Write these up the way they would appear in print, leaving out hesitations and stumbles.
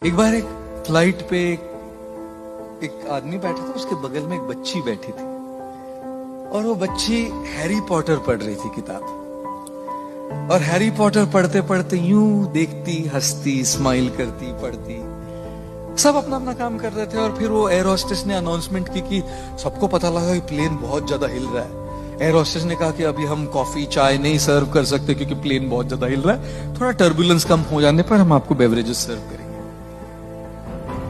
एक बार एक फ्लाइट पे एक आदमी बैठा था, उसके बगल में एक बच्ची बैठी थी और वो बच्ची हैरी पॉटर पढ़ रही थी किताब। और हैरी पॉटर पढ़ते पढ़ते यूं देखती, हंसती, स्माइल करती, पढ़ती, सब अपना अपना काम कर रहे थे। और फिर वो एयर होस्टेस ने अनाउंसमेंट की कि सबको पता लगा कि प्लेन बहुत ज्यादा हिल रहा है। एयर होस्टेस ने कहा कि अभी हम कॉफी चाय नहीं सर्व कर सकते क्योंकि प्लेन बहुत ज्यादा हिल रहा है, थोड़ा टर्बुलेंस कम हो जाने पर हम आपको बेवरेजेस सर्व करेंगे।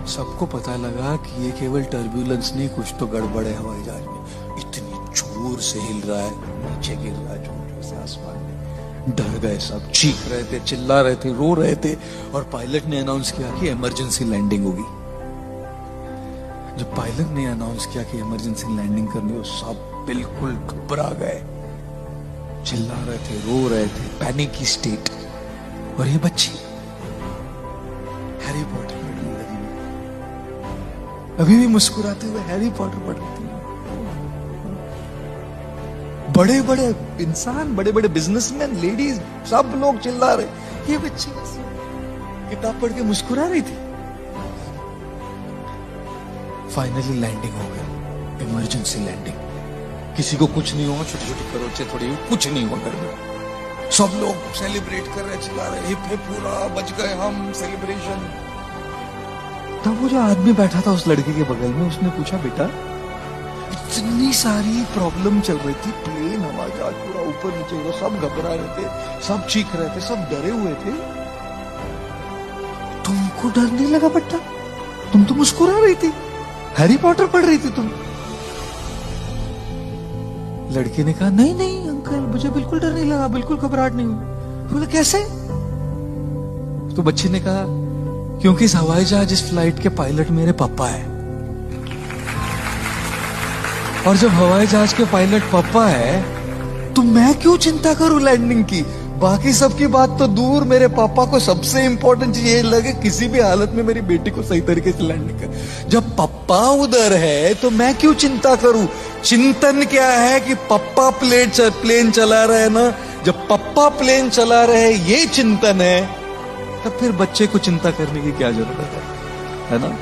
सबको पता लगा कि ये केवल टर्बुलेंस नहीं, कुछ तो गड़बड़ है हवाई जहाज में। इतनी जोर से हिल रहा है, नीचे गिर रहा है जोर से आसमान में। डर गए सब, चीख रहे थे, चिल्ला रहे थे, रो रहे थे। और पायलट ने अनाउंस किया कि इमरजेंसी लैंडिंग होगी। जब पायलट ने अनाउंस किया कि इमरजेंसी लैंडिंग करनी हो, सब बिल्कुल घबरा गए, चिल्ला रहे थे, रो रहे थे, पैनिक की स्टेट। और ये बच्ची हैरी पॉटर पढ़ने लगी, अभी भी मुस्कुराते हुए हैरी पॉटर पढ़ रही थी। बड़े बड़े इंसान, बड़े बड़े बिजनेसमैन, लेडीज, सब लोग चिल्ला रहे, ये बच्ची बस किताब पढ़ के मुस्कुरा रही थी। फाइनली लैंडिंग हो गया, इमरजेंसी लैंडिंग। किसी को कुछ नहीं हुआ, छोटी छोटी खरोचे थोड़ी, कुछ नहीं हुआ घर में। सब लोग सेलिब्रेट कर रहे, चिल्ला रहे, हिप हिप, पूरा बच गए हम, सेलिब्रेशन। तब वो जो आदमी बैठा था उस लड़के के बगल में, उसने पूछा, बेटा इतनी सारी प्रॉब्लम चल रही थी, प्लेन हवा जहाज पूरा ऊपर नीचे हो, सब घबरा रहे थे, सब चीख रहे थे, सब डरे हुए थे, तुमको डर नहीं लगा बेटा? तुम तो मुस्कुरा रही थी, हैरी पॉटर पढ़ रही थी तुम। लड़के ने कहा, नहीं नहीं अंकल, मुझे बिल्कुल डर नहीं लगा, बिल्कुल घबराहट नहीं हुई। बोले कैसे? तो बच्चे ने कहा, क्योंकि इस हवाई जहाज, इस फ्लाइट के पायलट मेरे पापा है। और जब हवाई जहाज के पायलट पापा है तो मैं क्यों चिंता करूं लैंडिंग की? बाकी सबकी बात तो दूर, मेरे पापा को सबसे इंपॉर्टेंट चीज ये लगे किसी भी हालत में मेरी बेटी को सही तरीके से लैंडिंग कर। जब पापा उधर है तो मैं क्यों चिंता करूं? चिंतन क्या है कि पापा प्लेन चला रहे हैं ना, जब पापा प्लेन चला रहे ये चिंतन है, तब फिर बच्चे को चिंता करने की क्या जरूरत है ना?